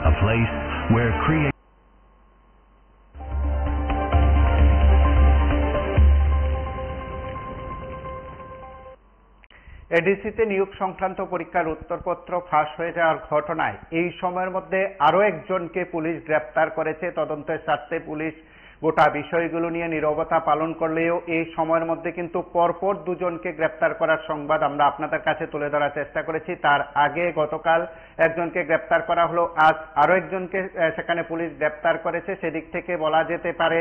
a place where creativity এডিসিতে নিয়োগ সংক্রান্ত পরীক্ষার উত্তরপত্র ফাঁস হয়ে যাওয়ার ঘটনায় এই সময়ের মধ্যে আরও একজনকে পুলিশ গ্রেপ্তার করেছে। তদন্তের স্বার্থে পুলিশ গোটা বিষয়গুলো নিয়ে নীরবতা পালন করলেও এই সময়ের মধ্যে কিন্তু পরপর দুজনকে গ্রেপ্তার করার সংবাদ আমরা আপনাদের কাছে তুলে ধরার চেষ্টা করেছি। তার আগে গতকাল একজনকে গ্রেপ্তার করা হলো, আজ আরও একজনকে সেখানে পুলিশ গ্রেপ্তার করেছে। সেদিক থেকে বলা যেতে পারে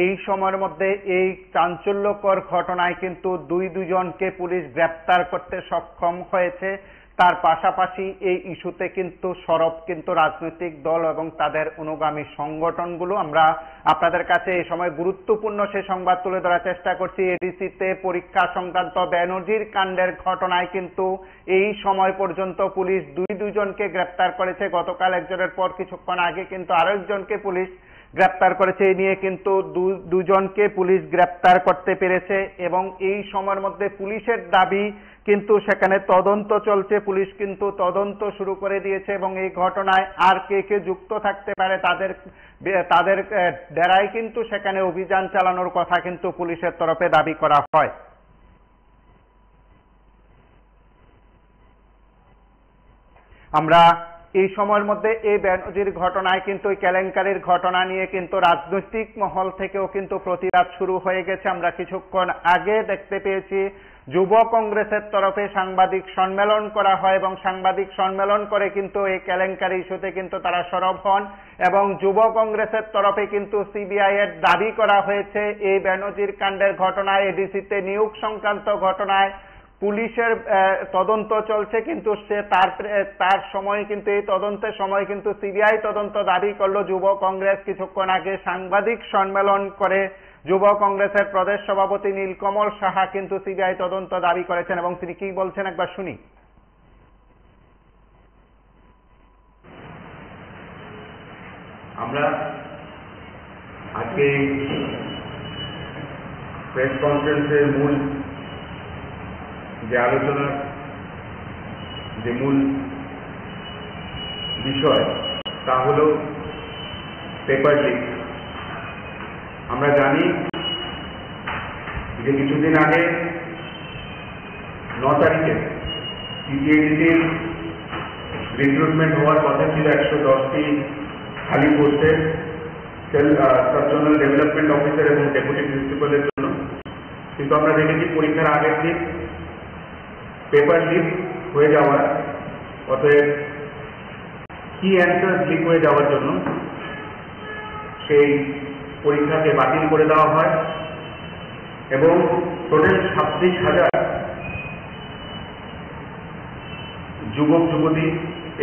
এই সময়ের মধ্যে এই চাঞ্চল্যকর ঘটনায় কিন্তু দুজনকে পুলিশ গ্রেপ্তার করতে সক্ষম হয়েছে। তার পাশাপাশি এই ইস্যুতে কিন্তু সরব কিন্তু রাজনৈতিক দল এবং তাদের অনুগামী সংগঠনগুলো। আমরা আপনাদের কাছে এই সময় গুরুত্বপূর্ণ সে সংবাদ তুলে ধরার চেষ্টা করছি। এডিসিতে পরীক্ষা সংক্রান্ত বেনজির কাণ্ডের ঘটনায় কিন্তু এই সময় পর্যন্ত পুলিশ দুজনকে গ্রেপ্তার করেছে। গতকাল একজনের পর কিছুক্ষণ আগে কিন্তু আরো একজনকে পুলিশ গ্রেপ্তার করেছে। এই নিয়ে কিন্তু দুজনকে পুলিশ গ্রেপ্তার করতে পেরেছে এবং এই সময়ের মধ্যে পুলিশের দাবি কিন্তু সেখানে তদন্ত চলছে। পুলিশ কিন্তু তদন্ত শুরু করে দিয়েছে এবং এই ঘটনায় আর কে যুক্ত থাকতে পারে তাদের ডেরায় কিন্তু সেখানে অভিযান চালানোর কথা কিন্তু পুলিশের তরফে দাবি করা হয়। আমরা এই সময়ের মধ্যে এই বেনজির ঘটনায় কিন্তু কেলেঙ্কারির ঘটনা নিয়ে কিন্তু রাজনৈতিক মহল থেকেও কিন্তু প্রতিবাদ শুরু হয়ে গেছে। আমরা কিছুক্ষণ আগে দেখতে পেয়েছি যুব কংগ্রেসের তরফে সাংবাদিক সম্মেলন করা হয় এবং সাংবাদিক সম্মেলন করে কিন্তু এই কেলেঙ্কারি ইস্যুতে কিন্তু তারা সরব হন এবং যুব কংগ্রেসের তরফে কিন্তু সিবিআই এর দাবি করা হয়েছে এই বেনজির কাণ্ডের ঘটনায় এডিসিতে নিয়োগ সংক্রান্ত ঘটনায় পুলিশের তদন্ত চলছে, কিন্তু সে তার সময় কিন্তু এই তদন্তের সময় কিন্তু সিবিআই তদন্ত দাবি করলো। যুব কংগ্রেস কিছুক্ষণ আগে সাংবাদিক সম্মেলন করে যুব কংগ্রেসের প্রদেশ সভাপতি নীলকমল সাহা কিন্তু সিবিআই তদন্ত দাবি করেছেন এবং তিনি কি বলছেন একবার শুনি। আমরা আজকে প্রেস কনফারেন্সের মূল যে আলোচনার যে মূল বিষয় তা হল পেপার লিক। আমরা জানি যে কিছুদিন আগে 9 তারিখে সিটিএডিসির রিক্রুটমেন্ট হওয়ার কথা ছিল 110টি খালি পোস্টের সাব জোনাল ডেভেলপমেন্ট অফিসার এবং ডেপুটি প্রিন্সিপালের জন্য, কিন্তু আমরা দেখেছি পরীক্ষার আগের দিন পেপার লিক হয়ে যাওয়ার, অতএব কি অ্যান্সার লিক হয়ে যাওয়ার জন্য সেই পরীক্ষাকে বাতিল করে দেওয়া হয় এবং টোটাল 26,000 যুবক যুবতী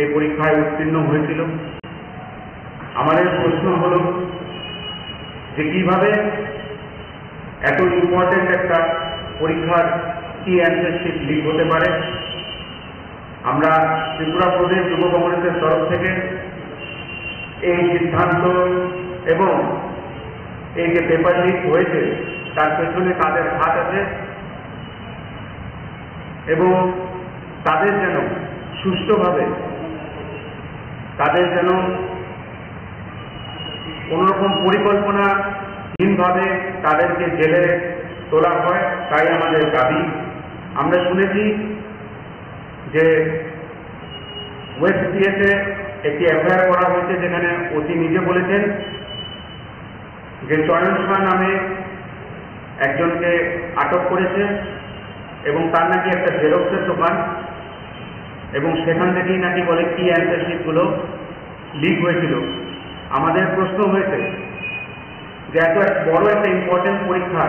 এই পরীক্ষায় উত্তীর্ণ হয়েছিল। আমাদের প্রশ্ন হল যে কিভাবে এত ইম্পর্টেন্ট একটা পরীক্ষার কি অ্যান্সার শিট লিক হতে পারে। আমরা ত্রিপুরা প্রদেশ যুব কংগ্রেসের তরফ থেকে এই সিদ্ধান্ত এবং এই যে পেপার লিক হয়েছে তার পেছনে তাদের হাত আছে এবং তাদের যেন সুষ্ঠুভাবে, তাদের যেন কোনোরকম পরিকল্পনাহীনভাবে তাদেরকে জেলে তোলা হয়, তাই আমাদের দাবি। আমরা শুনেছি যে ওয়েস্ট সিএসে একটি এফআইআর করা হয়েছে যেখানে ওসি নিজে বলেছেন যে চয়ন শাহ নামে একজনকে আটক করেছে এবং তার নাকি একটা জেরক্সের দোকান এবং সেখান থেকেই নাকি বলে কি অ্যান্সার শিটগুলো লিক হয়েছিল। আমাদের প্রশ্ন হয়েছে যে এত বড় একটা ইম্পর্টেন্ট পরীক্ষা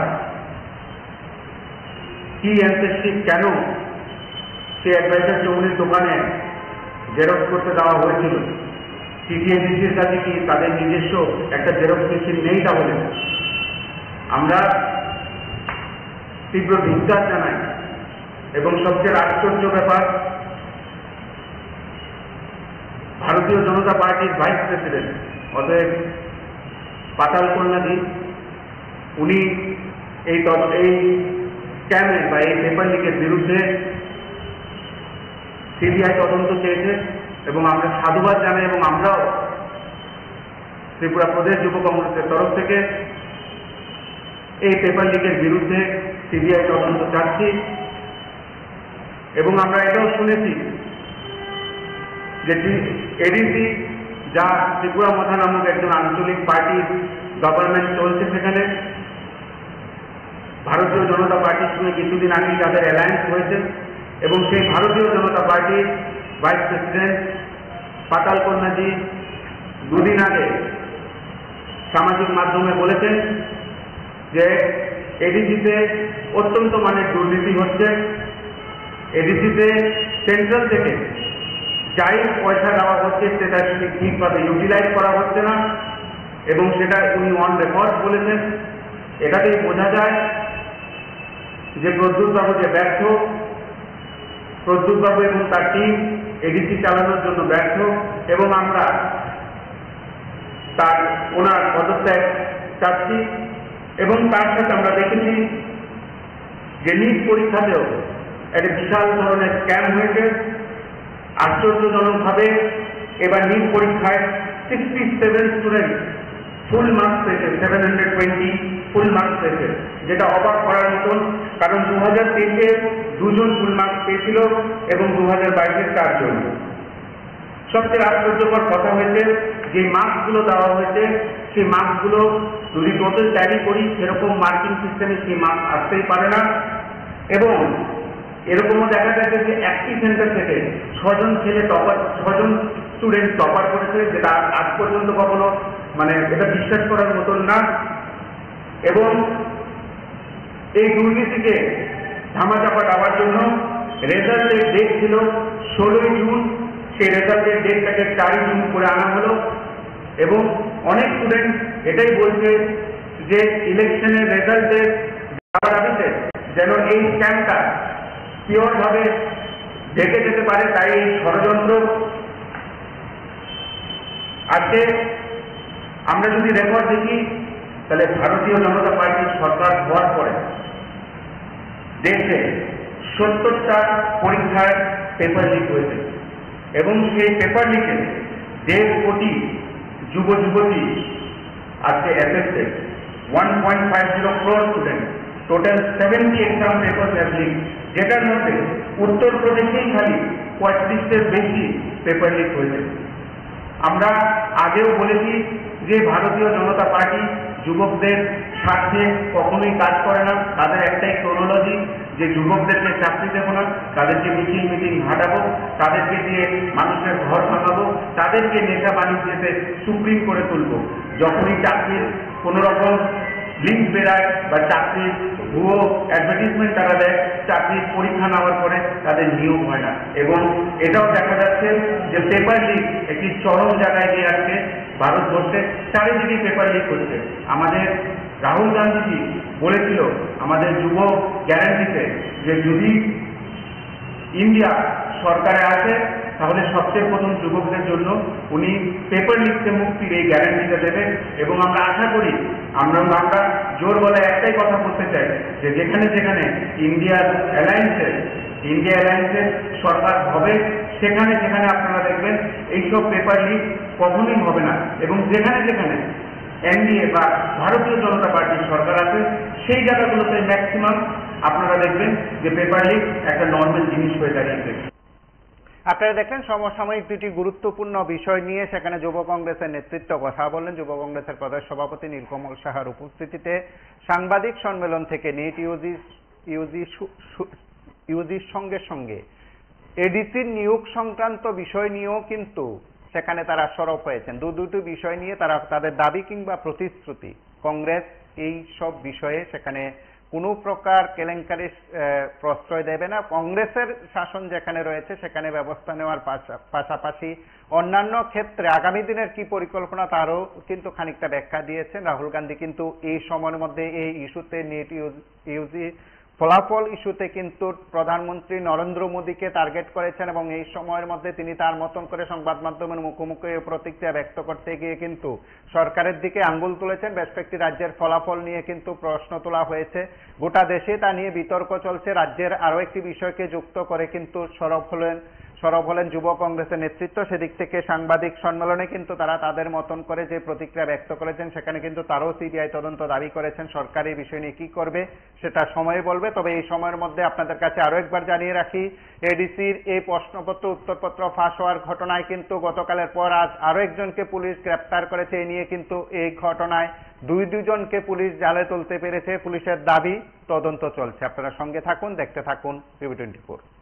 কি অ্যান্সার শিট কেন সে অ্যাডভাইজার চৌধুরীর দোকানে জেরক্স করতে দেওয়া হয়েছিল? সিটিএডিসির কাছে কি তাদের নিজস্ব একটা জেরক্স মেশিন নেই? তাহলে আমরা তীব্র ধিক্কার জানাই এবং সবচেয়ে আশ্চর্য ব্যাপার, ভারতীয় জনতা পার্টির ভাইস প্রেসিডেন্ট অতএব পাতাল কন্যাজি, উনি এই স্ক্যামের বা এই পেপার লিকের বিরুদ্ধে সিবিআই তদন্ত চেয়েছে এবং আমরা সাধুবাদ জানাই এবং আমরাও ত্রিপুরা প্রদেশ যুব কংগ্রেসের তরফ থেকে এই পেপার লিকের বিরুদ্ধে সিবিআই তদন্ত চাচ্ছি। এবং আমরা এটাও শুনেছি যে এডিসি যা ত্রিপুরা মথা নামক একজন আঞ্চলিক পার্টির গভর্নমেন্ট চলছে, সেখানে ভারতীয় জনতা পার্টির সঙ্গে কিছুদিন আগেই তাদের অ্যালায়েন্স হয়েছে এবং সেই ভারতীয় জনতা পার্টির ভাইস প্রেসিডেন্ট পাতাল কন্যাজি দুদিন আগে সামাজিক মাধ্যমে বলেছেন যে এডিসিতে অত্যন্ত মানের দুর্নীতি হচ্ছে, এডিসিতে সেন্ট্রাল থেকে যাই পয়সা দেওয়া হচ্ছে সেটা ঠিকভাবে ইউটিলাইজ করা হচ্ছে না এবং সেটা উনি অন রেকর্ড বলেছেন। এটাতেই বোঝা যায় যে প্রদ্যুৎবাবু যে ব্যর্থ, প্রদ্যুৎবাবু এবং তার টিম এডিসি চালানোর জন্য ব্যর্থ এবং আমরা ওনার পদত্যাগ চাচ্ছি। এবং তার সাথে আমরা দেখেছি যে নিট পরীক্ষাতেও একটা বিশাল ধরনের স্ক্যাম হয়েছে। আশ্চর্যজনকভাবে এবার নিট পরীক্ষায় 67 স্টুডেন্ট ফুল মার্কস পেয়েছে, 720 ফুল মার্কস পেয়েছে, যেটা অবাক করার মতন। কারণ 2023-এ 2 জন ফুল মার্কস পেয়েছিল এবং 2022-এ 4 জন। সবচেয়ে আশ্চর্যকর কথা হয়েছে যে মার্কসগুলো দেওয়া হয়েছে, সেই মার্কসগুলো যদি টোটাল ট্যালি করি সেরকম মার্কিং সিস্টেমে সেই মার্কস আসতেই পারে না। এবং এরকমও দেখা গেছে যে একটি সেন্টার থেকে 6 জন স্টুডেন্ট টপার করেছে, যেটা আজ পর্যন্ত কখনো এটা বিশ্বাস করার মতন না। এবং এই দুর্নীতিকে ধামাচাপা দেওয়ার জন্য রেজাল্টের ডেট ছিল 16ই জুন, সেই রেজাল্টের ডেটটাকে 4ই জুন করে আনা হলো। এবং অনেক স্টুডেন্ট এটাই বলছে যে ইলেকশনের রেজাল্টের দেওয়ার আগে যেন এই স্ক্যামটা পিওর ভাবে ঢেকে যেতে পারে, তাই এই ষড়যন্ত্র। আজকে আমরা যদি রেকর্ড দেখি তাহলে ভারতীয় জনতা পার্টির সরকার হওয়ার পরে দেশে 70টা পরীক্ষায় পেপার লিক হয়েছে এবং সেই পেপার লিকে 1.5 কোটি যুব যুবতী আজকে affected. 1.50 crore student, total 70 exam paper have leak, যেটার মধ্যে উত্তরপ্রদেশেই খালি 35-এর বেশি পেপার লিক হয়েছে। আমরা আগেও বলেছি যে ভারতীয় জনতা পার্টি যুবকদের স্বার্থে কখনোই কাজ করে না। তাদের একটাই ক্রোনোলজি যে যুবকদেরকে চাকরি দেবো না, তাদেরকে মিটিং হাঁটাবো, তাদেরকে দিয়ে মানুষের ঘর ভাঙাবো, তাদেরকে নেশা বাণিজ্যতে সুপ্রিম করে তুলবো। যখনই চাকরির কোনো রকম লিঙ্ক বেড়ায় বা চাকরির ভুয়ো অ্যাডভার্টিজমেন্ট তারা দেয়, চাকরির পরীক্ষা নেওয়ার পরে তাদের নিয়োগ হয় না। এবং এটাও দেখা যাচ্ছে যে পেপার লিক একটি চরম জায়গায় গিয়ে আসছে ভারতবর্ষে, চারিদিকে পেপার লিক হচ্ছে। আমাদের রাহুল গান্ধীজি বলেছিল আমাদের যুব গ্যারান্টিতে যে যদি ইন্ডিয়া সরকারে আসে তাহলে সবচেয়ে প্রথম যুবকদের জন্য উনি পেপার লিকতে মুক্তির এই গ্যারান্টিটা দেবে। এবং আমরা আশা করি, আমরা জোর গলায় একটাই কথা বলতে চাই যে যেখানে যেখানে ইন্ডিয়া অ্যালায়েন্সের সরকার হবে সেখানে সেখানে আপনারা দেখবেন এইসব পেপার লিক কখনোই হবে না। এবং যেখানে যেখানে এনডিএ বা ভারতীয় জনতা পার্টির সরকার আছে সেই জায়গাগুলোতে ম্যাক্সিমাম আপনারা দেখবেন যে পেপার লিক একটা নর্মাল জিনিস হয়ে দাঁড়িয়েছে। আপনারা দেখলেন সমসাময়িক দুটি গুরুত্বপূর্ণ বিষয় নিয়ে সেখানে যুব কংগ্রেসের নেতৃত্ব কথা বললেন। যুব কংগ্রেসের প্রদেশ সভাপতি নীলকমল সাহার উপস্থিতিতে সাংবাদিক সম্মেলন থেকে নিট ইউজির সঙ্গে সঙ্গে এডিসির নিয়োগ সংক্রান্ত বিষয় নিয়েও কিন্তু সেখানে তারা সরব হয়েছেন। দুটি বিষয় নিয়ে তারা তাদের দাবি কিংবা প্রতিশ্রুতি, কংগ্রেস এই সব বিষয়ে সেখানে কোনো প্রকার কেলেঙ্কারির প্রশ্রয় দেবে না। কংগ্রেসের শাসন যেখানে রয়েছে সেখানে ব্যবস্থা নেওয়ার পাশাপাশি অন্যান্য ক্ষেত্রে আগামী দিনের কি পরিকল্পনা তারও কিন্তু খানিকটা ব্যাখ্যা দিয়েছেন রাহুল গান্ধী। কিন্তু এই সময়ের মধ্যে এই ইস্যুতে নিট ইউজি ফলাফল ইস্যুতে কিন্তু প্রধানমন্ত্রী নরেন্দ্র মোদীকে টার্গেট করেছেন এবং এই সময়ের মধ্যে তিনি তার মতন করে সংবাদ মাধ্যমের মুখোমুখি প্রতিক্রিয়া ব্যক্ত করতে গিয়ে কিন্তু সরকারের দিকে আঙ্গুল তুলেছেন। বেশ কয়েকটি রাজ্যের ফলাফল নিয়ে কিন্তু প্রশ্ন তোলা হয়েছে, গোটা দেশে তা নিয়ে বিতর্ক চলছে। রাজ্যের আরো একটি বিষয়কে যুক্ত করে কিন্তু সরব হলেন সরব হলেন যুব কংগ্রেসের নেতৃত্ব। সেদিক থেকে সাংবাদিক সম্মেলনে কিন্তু তারা তাদের মতন করে যে প্রতিক্রিয়া ব্যক্ত করেছেন, সেখানে কিন্তু তারাও সিবিআই তদন্ত দাবি করেছেন। সরকার এই বিষয় নিয়ে কি করবে সেটা সময় বলবে। তবে এই সময়ের মধ্যে আপনাদের কাছে আরো একবার জানিয়ে রাখি, এডিসির এই প্রশ্নপত্র উত্তরপত্র ফাঁস হওয়ার ঘটনায় কিন্তু গতকালের পর আজ আরো একজনকে পুলিশ গ্রেপ্তার করেছে। এই নিয়ে কিন্তু এই ঘটনায় দুজনকে পুলিশ জালে তুলতে পেরেছে। পুলিশের দাবি তদন্ত চলছে। আপনারা সঙ্গে থাকুন, দেখতে থাকুন টিভি 24।